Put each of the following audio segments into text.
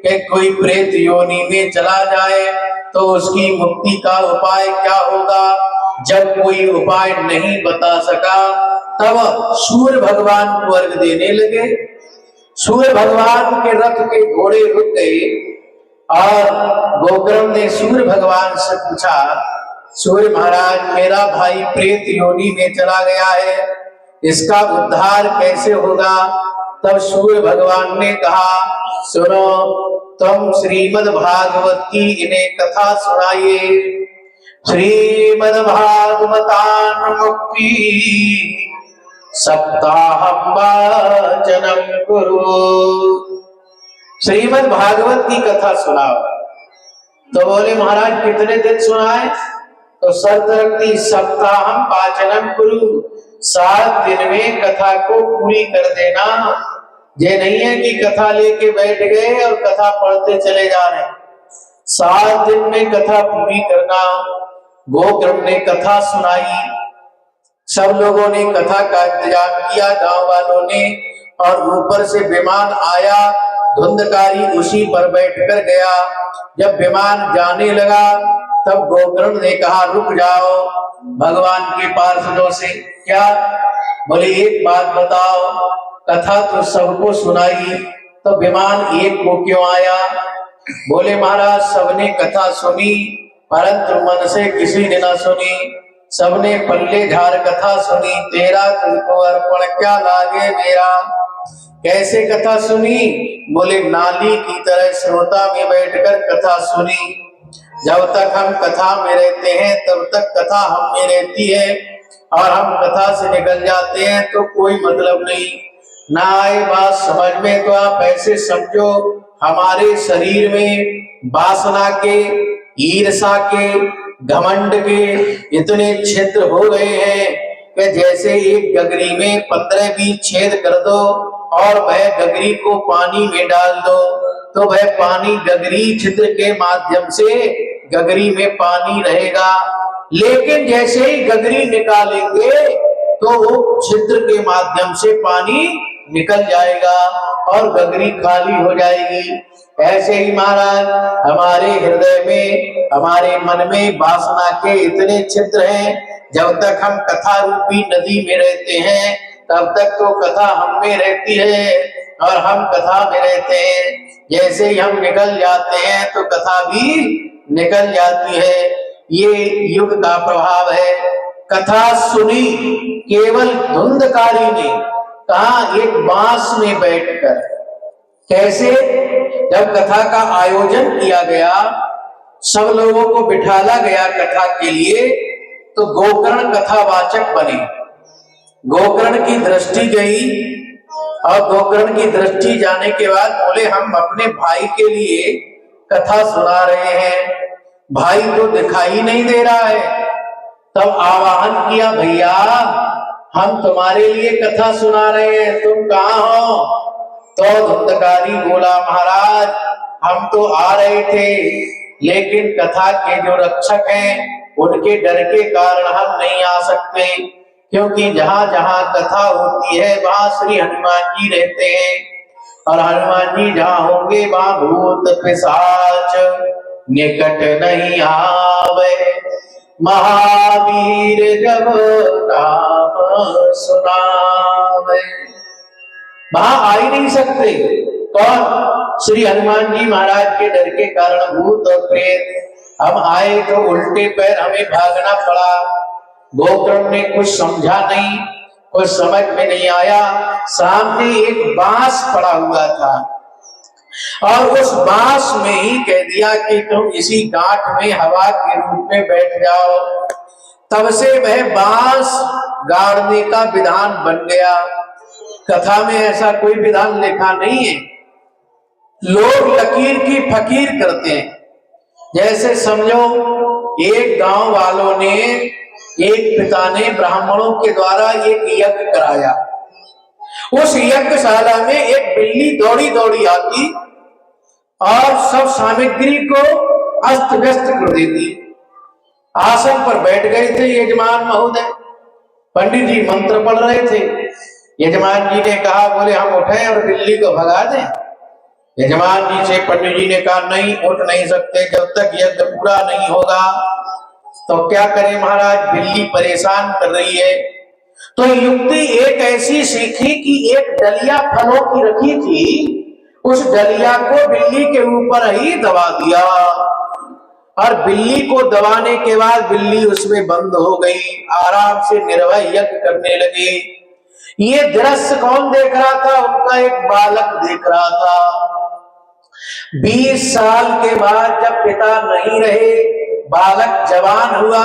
कि कोई प्रेत योनि में चला जाए तो उसकी मुक्ति का उपाय क्या होगा। जब कोई उपाय नहीं बता सका तब सूर्य भगवान को अर्घ देने लगे। सूर्य भगवान के रथ के घोड़े रुक गए और गोकर्ण ने सूर्य भगवान से पूछा, सूर्य महाराज, मेरा भाई प्रेत योनि में चला गया है, इसका उद्धार कैसे होगा। तब सूर्य भगवान ने कहा, सुनो, तुम श्रीमद् भागवत की इन्हें कथा सुनाइए। श्रीमद् भागवतान मुक्ति सप्ताहं वाचनं कुरु। श्रीमद् भागवत की कथा सुनाओ। तो बोले महाराज कितने दिन सुनाए। तो शर्त रखती, सप्ताहं वाचनं कुरु, 7 दिन में कथा को पूरी कर देना। ये नहीं है कि कथा लेके बैठ गए और कथा पढ़ते चले जा रहे, 7 दिन में कथा पूरी करना। गोकर्ण ने कथा सुनाई, सब लोगों ने कथा का इंतजाम किया, गांव वालों ने, और ऊपर से विमान आया, धुंधकारी उसी पर बैठकर गया। जब विमान जाने लगा तब गोकर्ण ने कहा, रुक जाओ भगवान के पार्षदों से। क्या? बोले एक बात बताओ, कथा तो सबको सुनाई, तो विमान एक को क्यों आया। बोले महाराज सबने कथा सुनी, परंतु मन से किसी ने न सुनी। सबने पल्ले झाड़ कथा सुनी, तेरा तुझको अर्पण क्या लागे मेरा। कैसे कथा सुनी। बोले नाली की तरह श्रोता में बैठकर कथा सुनी। जब तक हम कथा में रहते हैं तब तक कथा हम में रहती है, और हम कथा से निकल जाते हैं तो कोई मतलब नहीं। ना आए बात समझ में तो आप ऐसे समझो, हमारे शरीर में वासना के, ईर्षा के, घमंड के इतने छिद्र हो गए हैं कि जैसे एक गगरी में 15-20 छेद कर दो और वह गगरी को पानी में डाल दो तो वह पानी गगरी छिद्र के माध्यम से गगरी में पानी रहेगा। लेकिन जैसे ही गगरी निकालेंगे तो वो छिद्र के माध्यम से पानी निकल जाएगा और गगरी खाली हो जाएगी। ऐसे ही महाराज हमारे हृदय में, हमारे मन में वासना के इतने छिद्र हैं, जब तक हम कथा रूपी नदी में रहते हैं तब तक तो कथा हम में रहती है और हम कथा में रहते हैं। जैसे ही हम निकल जाते हैं तो कथा भी निकल जाती है। ये युग का प्रभाव है। कथा सुनी केवल धुंधकारी ने, कहा एक बांस में बैठकर। कैसे? जब कथा का आयोजन किया गया, सब लोगों को बिठाला गया कथा के लिए, तो गोकर्ण कथावाचक बने। गोकर्ण की दृष्टि गई और गोकर्ण की दृष्टि जाने के बाद बोले हम अपने भाई के लिए कथा सुना रहे हैं, भाई तो दिखाई नहीं दे रहा है। तब आवाहन किया, भैया हम तुम्हारे लिए कथा सुना रहे हैं, तुम कहाँ हो। तो धुंधकारी बोला, महाराज हम तो आ रहे थे, लेकिन कथा के जो रक्षक हैं उनके डर के कारण हम नहीं आ सकते, क्योंकि जहां जहां कथा होती है वहां श्री हनुमान जी रहते हैं, और हनुमान जी जहां होंगे वहां भूत पिशाच निकट नहीं आवे। महावीर जब नाम सुनावे, वहां आ ही नहीं सकते। कौन? श्री हनुमान जी महाराज के डर के कारण भूत और प्रेत। हम आए तो उल्टे पैर हमें भागना पड़ा। गोकर्ण ने कुछ समझा नहीं, कुछ समझ में नहीं आया। सामने एक बांस पड़ा हुआ था और उस बांस में ही कह दिया कि तुम इसी गांठ में हवा के रूप में बैठ जाओ। तब से वह बांस गाड़ने का विधान बन गया। कथा में ऐसा कोई विधान लिखा नहीं है, लोग लकीर की फकीर करते हैं। जैसे समझो एक गांव वालों ने, एक पिता ने ब्राह्मणों के द्वारा एक यज्ञ कराया। उस यज्ञशाला में एक बिल्ली दौड़ी दौड़ी आती और सब सामग्री को अस्त व्यस्त कर देती। आसन पर बैठ गए थे यजमान महोदय, पंडित जी मंत्र पढ़ रहे थे। यजमान जी ने कहा, बोले हम उठें और बिल्ली को भगा दें। यजमान जी से पंडित जी ने कहा नहीं उठ नहीं सकते जब तक यज्ञ पूरा नहीं होगा। तो क्या करें महाराज, बिल्ली परेशान कर रही है। तो युक्ति एक ऐसी सीखी कि एक डलिया फलों की रखी थी, उस डलिया को बिल्ली के ऊपर ही दबा दिया और बिल्ली को दबाने के बाद बिल्ली उसमें बंद हो गई, आराम से निर्भय यज्ञ करने लगी। ये दृश्य कौन देख रहा था? उनका एक बालक देख रहा था। 20 साल के बाद जब पिता नहीं रहे, बालक जवान हुआ,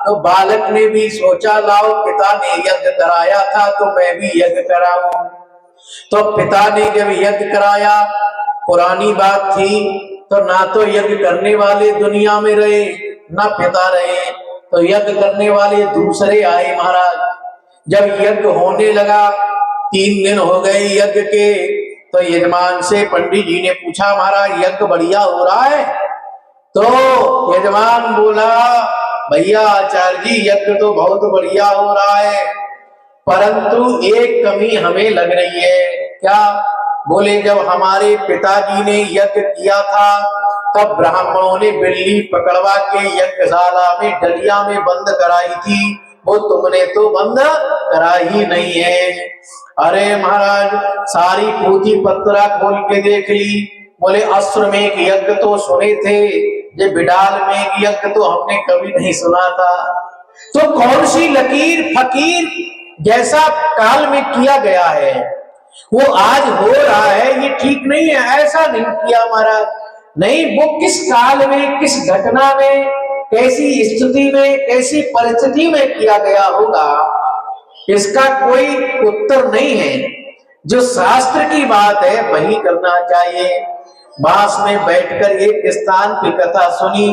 तो बालक ने भी सोचा लाओ पिता ने यज्ञ कराया था तो मैं भी यज्ञ कराऊं। तो पिता ने जब यज्ञ कराया, पुरानी बात थी, तो ना तो यज्ञ करने वाले दुनिया में रहे ना पिता रहे, तो यज्ञ करने वाले दूसरे आए महाराज। जब यज्ञ होने लगा, 3 दिन हो गए यज्ञ के, तो यजमान से पंडित जी ने पूछा महाराज यज्ञ बढ़िया हो रहा है? तो यजमान बोला भैया आचार्य जी यज्ञ तो बहुत बढ़िया हो रहा है, परंतु एक कमी हमें लग रही है। क्या? बोले जब हमारे पिताजी ने यज्ञ किया था तब ब्राह्मणों ने बिल्ली पकड़वा के यज्ञशाला में डलिया में बंद कराई थी, वो तुमने तो बंद करा ही नहीं है। अरे महाराज सारी पोथी पत्रा खोल के देख ली, बोले अश्वमेध यज्ञ तो सुने थे, ये बिडाल में यज्ञ तो हमने कभी नहीं सुना था। तो कौन सी लकीर फकीर जैसा काल में किया गया है वो आज हो रहा है, ये ठीक नहीं है। ऐसा नहीं किया महाराज, नहीं, वो किस काल में किस घटना में कैसी स्थिति में कैसी परिस्थिति में किया गया होगा, इसका कोई उत्तर नहीं है। जो शास्त्र की बात है वही करना चाहिए। बांस में बैठकर एक स्थान की कथा सुनी,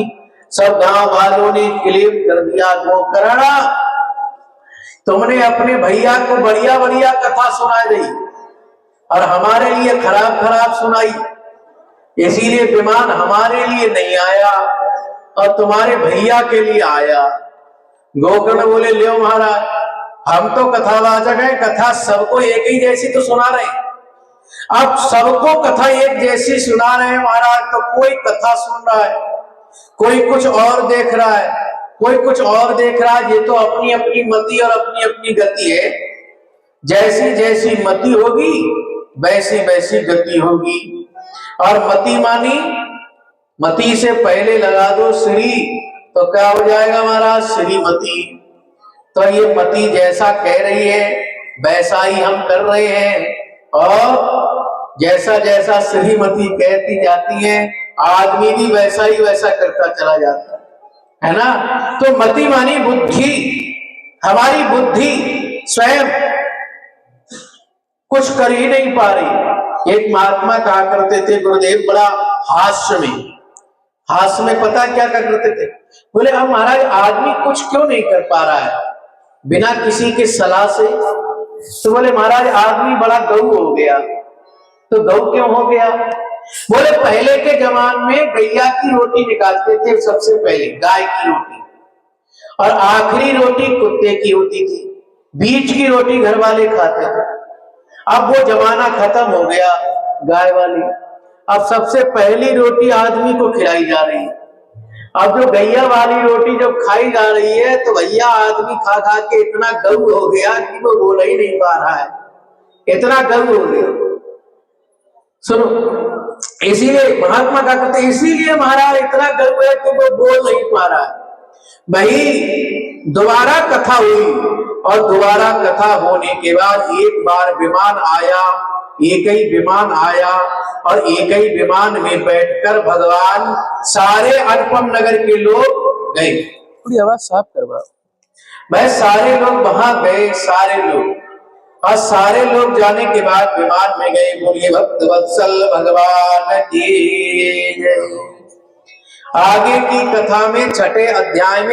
सब गांव वालों ने क्लेम कर दिया गोकर्णा तुमने अपने भैया को बढ़िया बढ़िया कथा सुना दी और हमारे लिए खराब खराब सुनाई, इसीलिए विमान हमारे लिए नहीं आया और तुम्हारे भैया के लिए आया। गोकर्ण बोले ले महाराज हम तो कथावाचक है, कथा सबको एक ही जैसी तो सुना रहे, अब सबको कथा एक जैसी सुना रहे हैं महाराज। तो कोई कथा सुन रहा है, कोई कुछ और देख रहा है, कोई कुछ और देख रहा है। ये तो अपनी अपनी मति और अपनी अपनी गति है, जैसी जैसी मति होगी वैसी वैसी गति होगी। और मति मानी, मति से पहले लगा दो श्री, तो क्या हो जाएगा महाराज? श्रीमती। तो ये मति जैसा कह रही है वैसा ही हम कर रहे हैं, और जैसा जैसा श्रीमती कहती जाती है आदमी भी वैसा ही वैसा करता चला जाता है ना। तो मति मानी बुद्धि, हमारी बुद्धि स्वयं कुछ कर ही नहीं पा रही। एक महात्मा कहा करते थे गुरुदेव बड़ा हास्य में पता क्या करते थे? बोले अब महाराज आदमी कुछ क्यों नहीं कर पा रहा है बिना किसी के सलाह से? तो बोले महाराज आदमी बड़ा गऊ हो गया। तो गऊ क्यों हो गया? बोले पहले के जमाने में गैया की रोटी निकालते थे, सबसे पहले गाय की रोटी, और आखिरी रोटी कुत्ते की होती थी, बीच की रोटी घर वाले खाते थे। अब वो जमाना खत्म हो गया गाय वाली, अब सबसे पहली रोटी आदमी को खिलाई जा रही है। अब जो गैया वाली रोटी जब खाई जा रही है तो भैया आदमी खा खा के इतना गऊ हो गया कि वो बोल ही नहीं पा रहा है, इतना गऊ हो गया। सुनो, इसीलिए महात्मा का कहते इसीलिए महाराज इतना गऊ है कि वो बोल नहीं पा रहा है। भाई दोबारा कथा हुई और दोबारा कथा होने के बाद एक बार विमान आया, एक ही विमान आया और एक ही विमान में बैठकर भगवान सारे अनुपम नगर के लोग गए। थोड़ी आवाज साफ करवा। मैं सारे लोग वहां गए, सारे लोग, और सारे लोग जाने के बाद विमान में गए। बोलिए भक्त वत्सल भगवान की। आगे की कथा में 6ठे अध्याय में